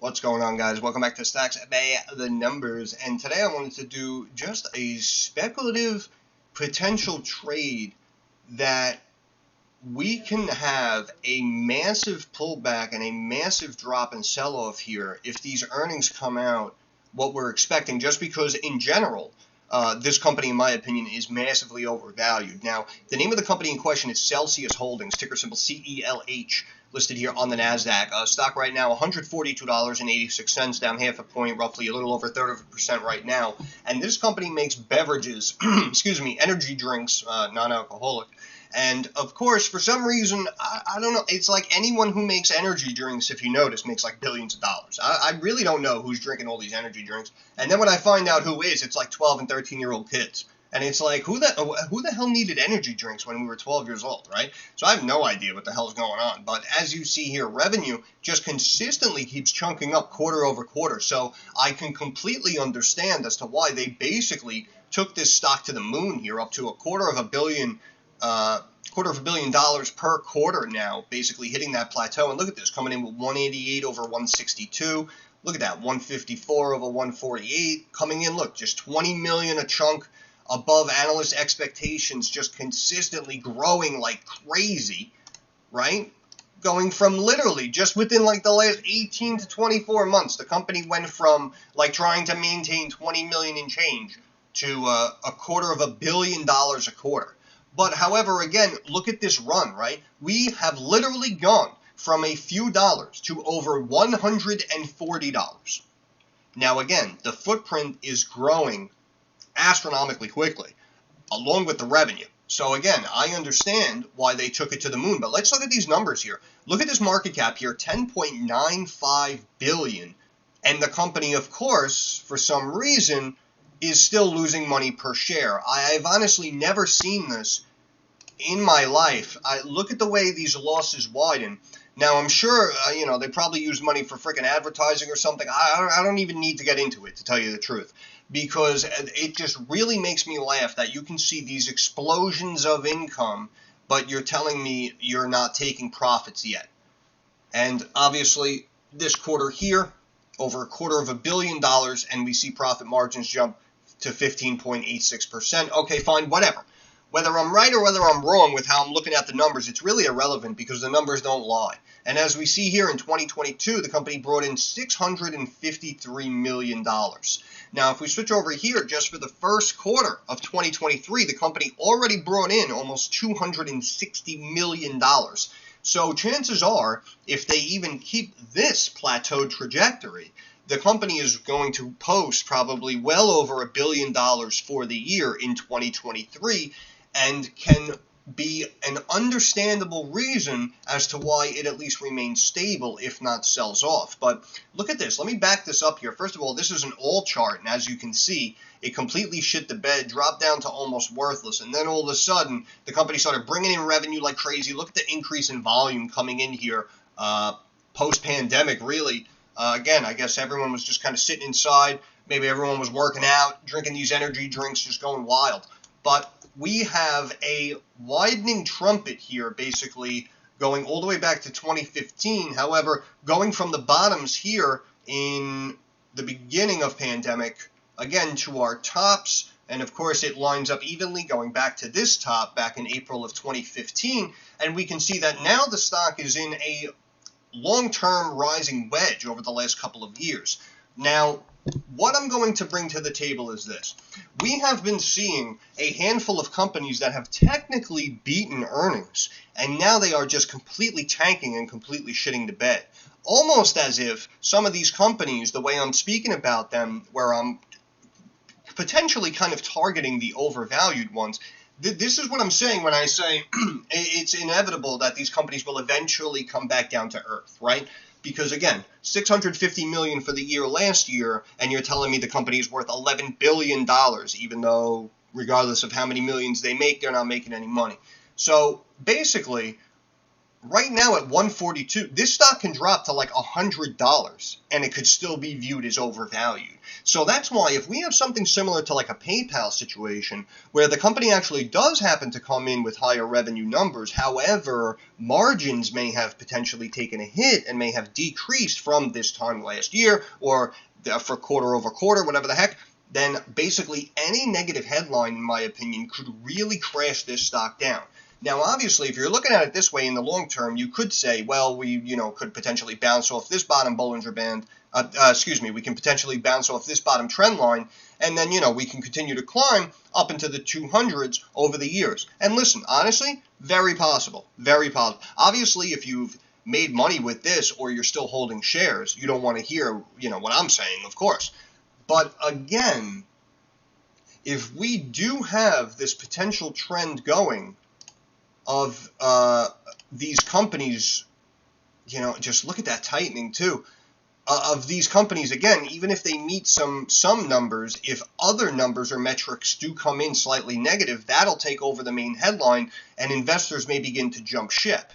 What's going on, guys? Welcome back to Stocks by the Numbers, and today I wanted to do just a speculative potential trade that we can have a massive pullback and a massive drop in sell-off here if these earnings come out what we're expecting, just because in general this company, in my opinion, is massively overvalued. Now, the name of the company in question is CELH Holdings, ticker symbol CELH, listed here on the NASDAQ. Stock right now, $142.86, down half a point, roughly a little over 30% right now. And this company makes beverages, energy drinks, non-alcoholic. And, of course, for some reason, I don't know, it's like anyone who makes energy drinks, if you notice, makes like billions of dollars. I really don't know who's drinking all these energy drinks. And then when I find out who is, it's like 12 and 13-year-old kids. And it's like, who the hell needed energy drinks when we were 12 years old, right? So I have no idea what the hell's going on. But as you see here, revenue just consistently keeps chunking up quarter over quarter. So I can completely understand as to why they basically took this stock to the moon here, up to $250 million per quarter now, basically hitting that plateau. And look at this, coming in with 188 over 162. Look at that, 154 over 148 coming in. Look, just 20 million a chunk above analyst expectations, just consistently growing like crazy, right? Going from literally just within like the last 18 to 24 months, the company went from like trying to maintain 20 million in change to $250 million a quarter. But however, again, look at this run, right? We have literally gone from a few dollars to over $140. Now again, the footprint is growing astronomically quickly, along with the revenue. So again, I understand why they took it to the moon, but let's look at these numbers here. Look at this market cap here, 10.95 billion, and the company, of course, for some reason, is still losing money per share. I've honestly never seen this in my life. Look at the way these losses widen. Now, I'm sure, they probably use money for freaking advertising or something. I don't even need to get into it, to tell you the truth, because it just really makes me laugh that you can see these explosions of income, but you're telling me you're not taking profits yet. And obviously, this quarter here, over $250 million, and we see profit margins jump to 15.86%. Okay, fine, whatever. Whether I'm right or whether I'm wrong with how I'm looking at the numbers, it's really irrelevant because the numbers don't lie. And as we see here in 2022, the company brought in $653 million. Now, if we switch over here just for the first quarter of 2023, the company already brought in almost $260 million. So chances are, if they even keep this plateaued trajectory, the company is going to post probably well over $1 billion for the year in 2023, and can be an understandable reason as to why it at least remains stable, if not sells off. But look at this. Let me back this up here. First of all, this is an all chart, and as you can see, it completely shit the bed, dropped down to almost worthless, and then all of a sudden, the company started bringing in revenue like crazy. Look at the increase in volume coming in here post-pandemic, really. Again, I guess everyone was just kind of sitting inside. Maybe everyone was working out, drinking these energy drinks, just going wild. But we have a widening trumpet here, basically going all the way back to 2015. However, going from the bottoms here in the beginning of pandemic, again, to our tops, and of course it lines up evenly going back to this top back in April of 2015, and we can see that now the stock is in a long-term rising wedge over the last couple of years. Now, what I'm going to bring to the table is this. We have been seeing a handful of companies that have technically beaten earnings, and now they are just completely tanking and completely shitting the bed. Almost as if some of these companies, the way I'm speaking about them, where I'm potentially kind of targeting the overvalued ones, this is what I'm saying when I say it's inevitable that these companies will eventually come back down to earth, right? Because again, $650 million for the year last year, and you're telling me the company is worth $11 billion, even though regardless of how many millions they make, they're not making any money. So basically, right now at 142, this stock can drop to like $100 and it could still be viewed as overvalued. So that's why if we have something similar to like a PayPal situation where the company actually does happen to come in with higher revenue numbers, however, margins may have potentially taken a hit and may have decreased from this time last year or for quarter over quarter, whatever the heck, then basically any negative headline, in my opinion, could really crash this stock down. Now, obviously, if you're looking at it this way in the long term, you could say, well, we, could potentially bounce off this bottom Bollinger Band. We can potentially bounce off this bottom trend line, and then, we can continue to climb up into the 200s over the years. And listen, honestly, very possible, very possible. Obviously, if you've made money with this or you're still holding shares, you don't want to hear, what I'm saying, of course. But again, if we do have this potential trend going, of these companies, just look at that tightening too, of these companies, again, even if they meet some numbers, if other numbers or metrics do come in slightly negative, that'll take over the main headline and investors may begin to jump ship.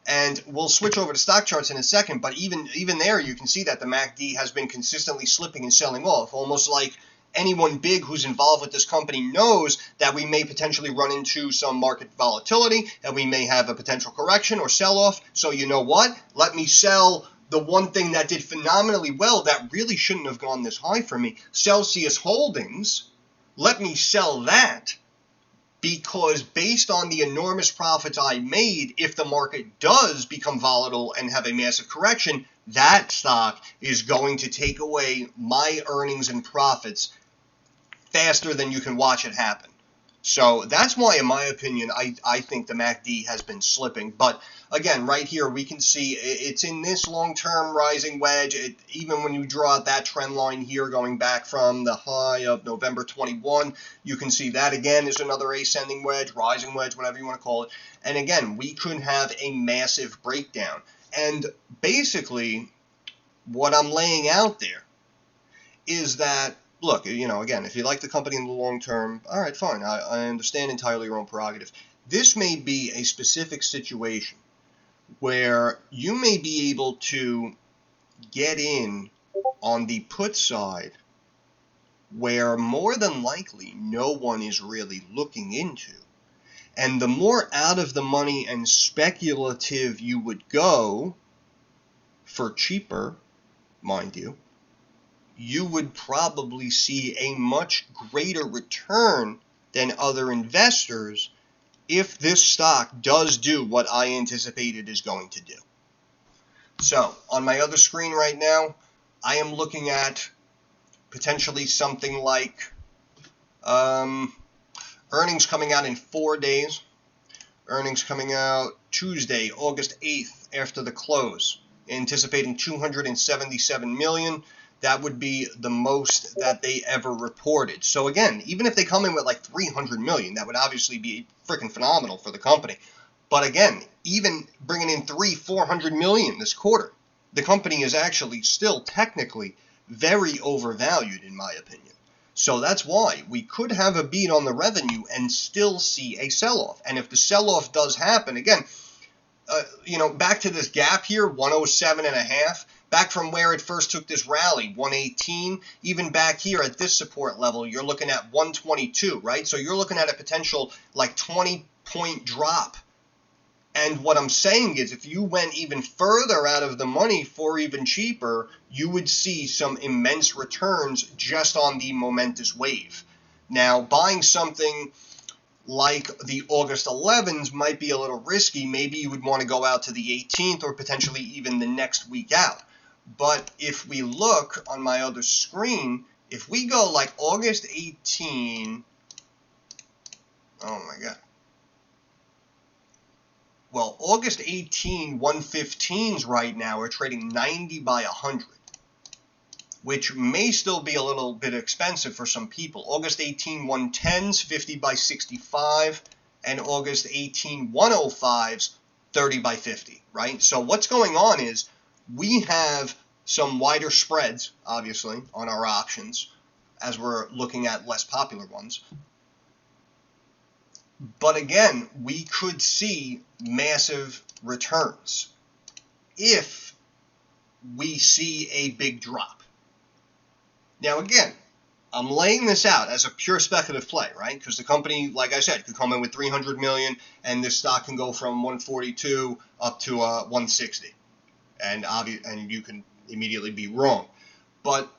And we'll switch over to stock charts in a second, but even there you can see that the MACD has been consistently slipping and selling off, almost like anyone big who's involved with this company knows that we may potentially run into some market volatility, and we may have a potential correction or sell-off. So you know what? Let me sell the one thing that did phenomenally well that really shouldn't have gone this high for me, Celsius Holdings. Let me sell that because based on the enormous profits I made, if the market does become volatile and have a massive correction, that stock is going to take away my earnings and profits faster than you can watch it happen. So that's why, in my opinion, I think the MACD has been slipping. But again, right here, we can see it's in this long-term rising wedge. Even when you draw out that trend line here going back from the high of November 21, you can see that again is another ascending wedge, rising wedge, whatever you want to call it. And again, we could have a massive breakdown. And basically, what I'm laying out there is that, look, again, if you like the company in the long term, all right, fine. I understand entirely your own prerogative. This may be a specific situation where you may be able to get in on the put side where more than likely no one is really looking into. And the more out of the money and speculative you would go for cheaper, mind you, you would probably see a much greater return than other investors if this stock does do what I anticipate it is going to do. So, on my other screen right now, I am looking at potentially something like earnings coming out in 4 days. Earnings coming out Tuesday, August 8th, after the close. Anticipating 277 million. That would be the most that they ever reported. So again, even if they come in with like 300 million, that would obviously be freaking phenomenal for the company. But again, even bringing in 400 million this quarter, the company is actually still technically very overvalued in my opinion. So that's why we could have a beat on the revenue and still see a sell-off. And if the sell-off does happen, again, back to this gap here, 107.5, back from where it first took this rally, 118, even back here at this support level, you're looking at 122, right? So you're looking at a potential like 20-point drop. And what I'm saying is if you went even further out of the money for even cheaper, you would see some immense returns just on the momentous wave. Now, buying something like the August 11s might be a little risky. Maybe you would want to go out to the 18th or potentially even the next week out. But if we look on my other screen, if we go like August 18, oh my God. Well, August 18, 115s right now are trading 90 by 100, which may still be a little bit expensive for some people. August 18, 110s, 50 by 65, and August 18, 105s, 30 by 50, right? So what's going on is we have some wider spreads, obviously, on our options as we're looking at less popular ones. But again, we could see massive returns if we see a big drop. Now again, I'm laying this out as a pure speculative play, right? Because the company, like I said, could come in with 300 million, and this stock can go from 142 up to 160, and you can immediately be wrong. But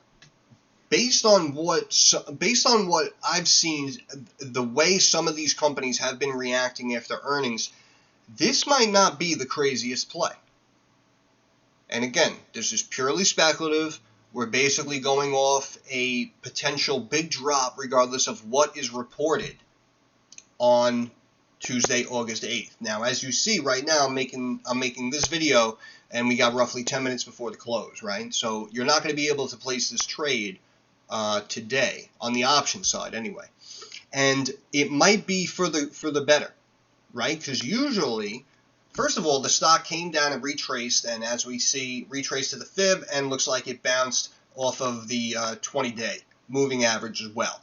based on what I've seen, the way some of these companies have been reacting after earnings, this might not be the craziest play. And again, this is purely speculative. We're basically going off a potential big drop regardless of what is reported on Tuesday, August 8th. Now, as you see right now, I'm making this video, and we got roughly 10 minutes before the close, right? So you're not going to be able to place this trade today on the option side anyway. And it might be for the better, right? Because usually, first of all, the stock came down and retraced, and as we see, retraced to the fib, and looks like it bounced off of the 20-day moving average as well,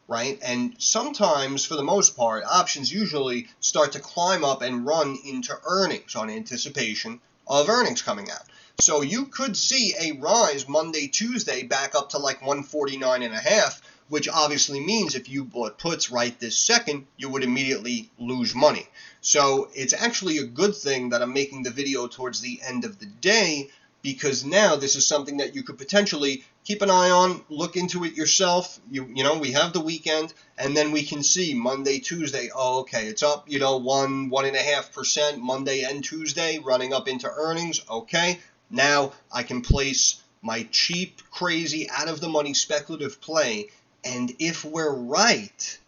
right? And sometimes, for the most part, options usually start to climb up and run into earnings on anticipation of earnings coming out. So you could see a rise Monday, Tuesday back up to like 149.5, which obviously means if you bought puts right this second, you would immediately lose money. So it's actually a good thing that I'm making the video towards the end of the day, because now this is something that you could potentially keep an eye on, look into it yourself. You know, we have the weekend, and then we can see Monday, Tuesday, oh, okay, it's up, 1.5% Monday and Tuesday, running up into earnings. Okay, now I can place my cheap, crazy, out-of-the-money speculative play, and if we're right,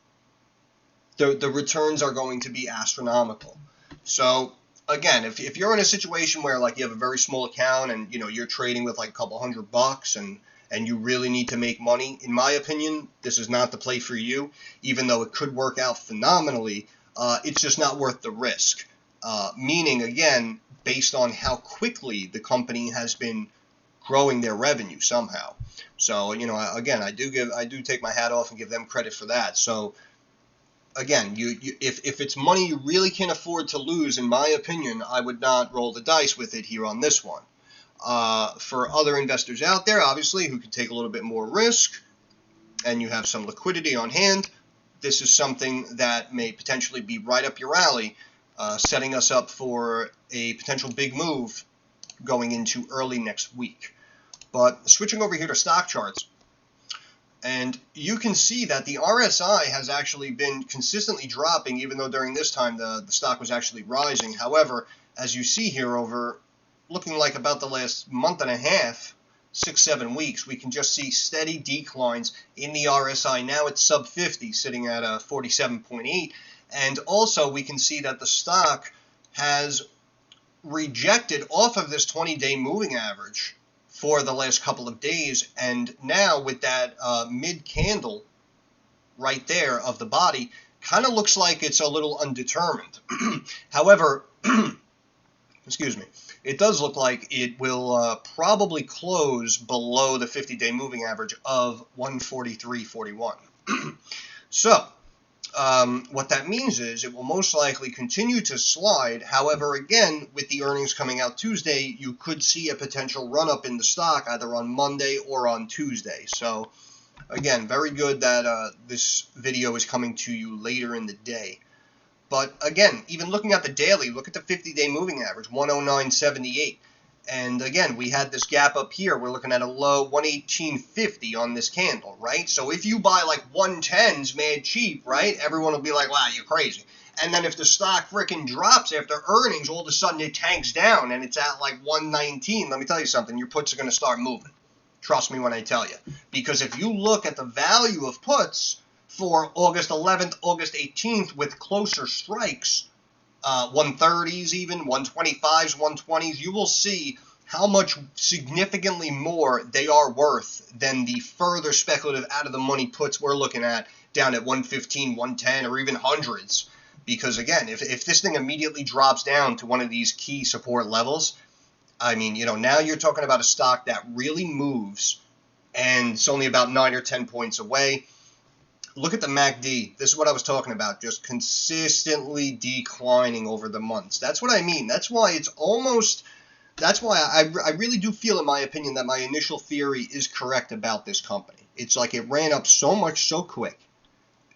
the returns are going to be astronomical. So again, if you're in a situation where like you have a very small account and you're trading with like a couple $100 and you really need to make money, in my opinion, this is not the play for you. Even though it could work out phenomenally, it's just not worth the risk. Meaning, again, based on how quickly the company has been growing their revenue somehow. So again, I do take my hat off and give them credit for that. So again, if it's money you really can't afford to lose, in my opinion, I would not roll the dice with it here on this one. For other investors out there, obviously, who can take a little bit more risk, and you have some liquidity on hand, this is something that may potentially be right up your alley, setting us up for a potential big move going into early next week. But switching over here to stock charts, and you can see that the RSI has actually been consistently dropping, even though during this time the stock was actually rising. However, as you see here, over looking like about the last month and a half, 6-7 weeks, we can just see steady declines in the RSI. Now it's sub 50, sitting at 47.8. And also we can see that the stock has rejected off of this 20-day moving average for the last couple of days, and now with that mid candle right there of the body, kind of looks like it's a little undetermined. However, excuse me, it does look like it will probably close below the 50-day moving average of 143.41. So what that means is it will most likely continue to slide. However, again, with the earnings coming out Tuesday, you could see a potential run-up in the stock either on Monday or on Tuesday. So, again, very good that this video is coming to you later in the day. But, again, even looking at the daily, look at the 50-day moving average, 109.78. And again, we had this gap up here. We're looking at a low 118.50 on this candle, right? So if you buy like 110s mad cheap, right, everyone will be like, wow, you're crazy. And then if the stock freaking drops after earnings, all of a sudden it tanks down and it's at like 119. Let me tell you something, your puts are going to start moving. Trust me when I tell you. Because if you look at the value of puts for August 11th, August 18th with closer strikes, 130s even, 125s, 120s, you will see how much significantly more they are worth than the further speculative out-of-the-money puts we're looking at down at 115, 110, or even hundreds. Because, again, if this thing immediately drops down to one of these key support levels, I mean, now you're talking about a stock that really moves, and it's only about 9 or 10 points away. Look at the MACD. This is what I was talking about, just consistently declining over the months. That's what I mean. That's why I really do feel, in my opinion, that my initial theory is correct about this company. It's like it ran up so much so quick.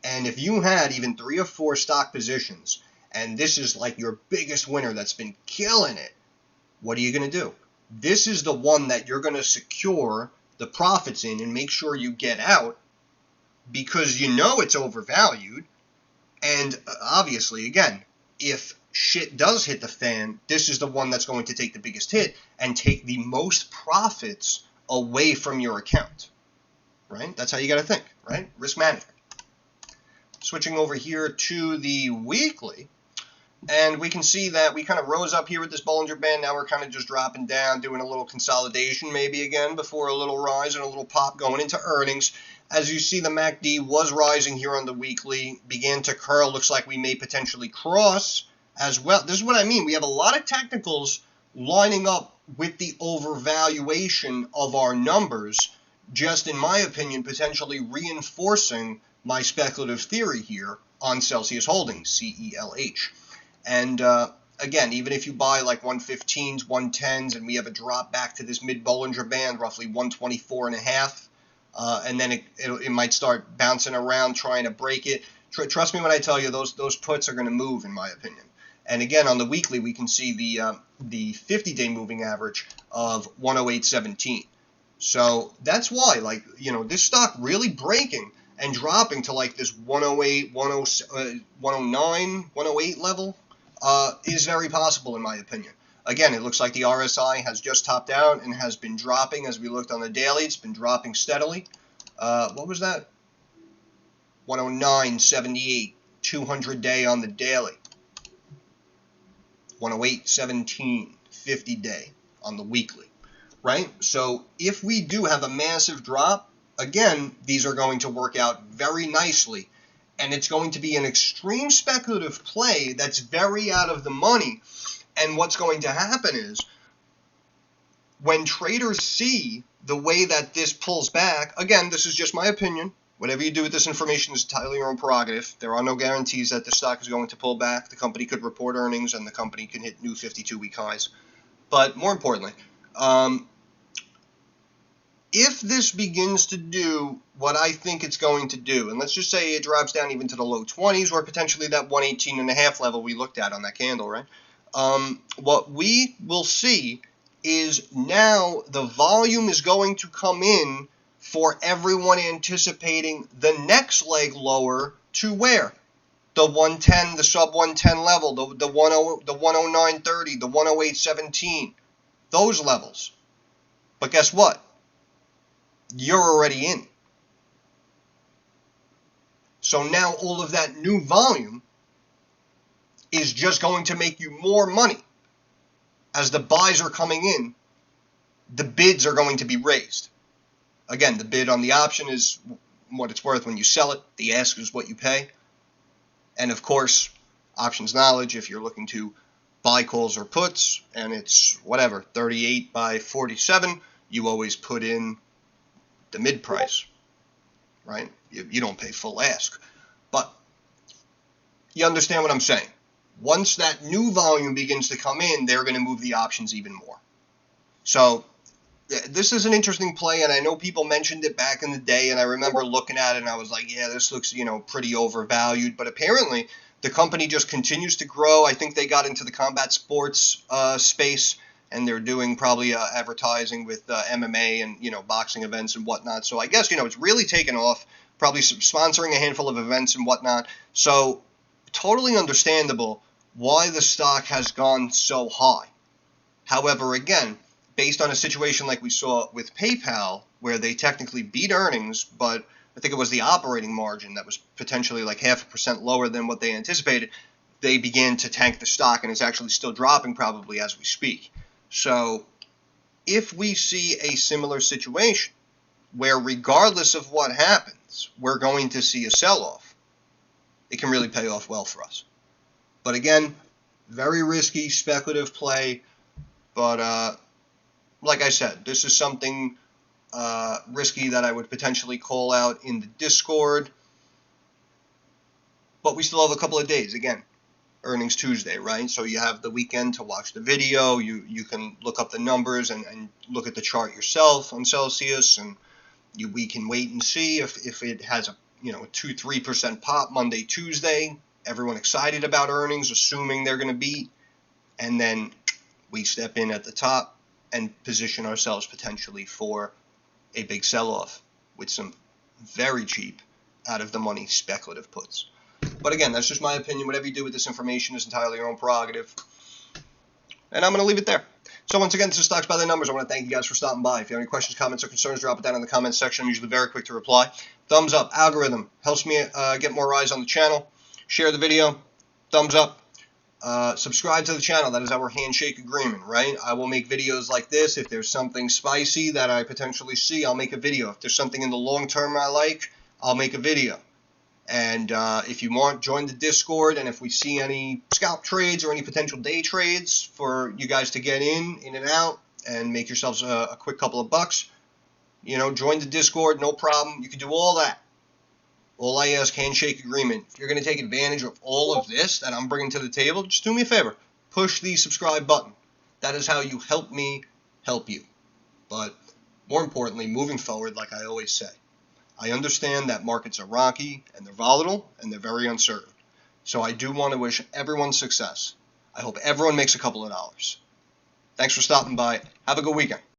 And if you had even 3 or 4 stock positions, and this is like your biggest winner that's been killing it, what are you going to do? This is the one that you're going to secure the profits in and make sure you get out, because you know it's overvalued. And obviously, again, if shit does hit the fan, this is the one that's going to take the biggest hit and take the most profits away from your account, right? That's how you got to think, right? Risk management. Switching over here to the weekly, and we can see that we kind of rose up here with this Bollinger Band. Now we're kind of just dropping down, doing a little consolidation maybe again before a little rise and a little pop going into earnings. As you see, the MACD was rising here on the weekly, began to curl. Looks like we may potentially cross as well. This is what I mean. We have a lot of technicals lining up with the overvaluation of our numbers, just in my opinion, potentially reinforcing my speculative theory here on Celsius Holdings, CELH. And again, even if you buy like 115s, 110s, and we have a drop back to this mid-Bollinger Band, roughly 124.5, and then it might start bouncing around trying to break it. Trust me when I tell you, those puts are going to move, in my opinion. And again, on the weekly, we can see the 50-day moving average of 108.17. So that's why, like, you know, this stock really breaking and dropping to like this 108, 109, 108 level is very possible, in my opinion. Again, it looks like the RSI has just topped out and has been dropping. As we looked on the daily, it's been dropping steadily. What was that? 109.78, 200-day on the daily. 108.17, 50-day on the weekly, right? So if we do have a massive drop, again, these are going to work out very nicely. And it's going to be an extreme speculative play that's very out of the money. And what's going to happen is, when traders see the way that this pulls back, again, this is just my opinion. Whatever you do with this information is entirely your own prerogative. There are no guarantees that the stock is going to pull back. The company could report earnings and the company can hit new 52-week highs. But more importantly, if this begins to do what I think it's going to do, and let's just say it drops down even to the low 20s or potentially that 118.5 level we looked at on that candle, right? What we will see is now the volume is going to come in for everyone anticipating the next leg lower to where? The 110, the sub 110 level, the 109.30, the 108.17, those levels. But guess what? You're already in. So now all of that new volume is just going to make you more money. As the buys are coming in, the bids are going to be raised. Again, the bid on the option is what it's worth when you sell it. The ask is what you pay. And of course, options knowledge, if you're looking to buy calls or puts, and it's whatever, 38 by 47, you always put in the mid price, right? You don't pay full ask. But you understand what I'm saying. Once that new volume begins to come in, they're going to move the options even more. So this is an interesting play, and I know people mentioned it back in the day, and I remember looking at it, and I was like, yeah, this looks, pretty overvalued. But apparently, the company just continues to grow. I think they got into the combat sports space, and they're doing probably advertising with MMA and, boxing events and whatnot. So I guess, it's really taken off, probably sponsoring a handful of events and whatnot. So totally understandable why the stock has gone so high. However, again, based on a situation like we saw with PayPal, where they technically beat earnings, but I think it was the operating margin that was potentially like 0.5% lower than what they anticipated, they began to tank the stock, and it's actually still dropping probably as we speak. So if we see a similar situation where regardless of what happens, we're going to see a sell-off, it can really pay off well for us. But again, very risky, speculative play. But like I said, this is something risky that I would potentially call out in the Discord. But we still have a couple of days. Again, earnings Tuesday, right? So you have the weekend to watch the video. You can look up the numbers and look at the chart yourself on Celsius, and we can wait and see if it has a 2-3% pop Monday, Tuesday. Everyone excited about earnings, assuming they're going to beat, and then we step in at the top and position ourselves potentially for a big sell-off with some very cheap, out-of-the-money speculative puts. But again, that's just my opinion. Whatever you do with this information is entirely your own prerogative. And I'm going to leave it there. So once again, this is Stocks by the Numbers. I want to thank you guys for stopping by. If you have any questions, comments, or concerns, drop it down in the comments section. I'm usually very quick to reply. Thumbs up. Algorithm helps me get more eyes on the channel. Share the video. Thumbs up. Subscribe to the channel. That is our handshake agreement, right? I will make videos like this. If there's something spicy that I potentially see, I'll make a video. If there's something in the long term I like, I'll make a video. And if you want, join the Discord. And if we see any scalp trades or any potential day trades for you guys to get in and out and make yourselves a quick couple of bucks, join the Discord. No problem. You can do all that. All I ask, handshake agreement. If you're going to take advantage of all of this that I'm bringing to the table, just do me a favor. Push the subscribe button. That is how you help me help you. But more importantly, moving forward, like I always say, I understand that markets are rocky and they're volatile and they're very uncertain. So I do want to wish everyone success. I hope everyone makes a couple of dollars. Thanks for stopping by. Have a good weekend.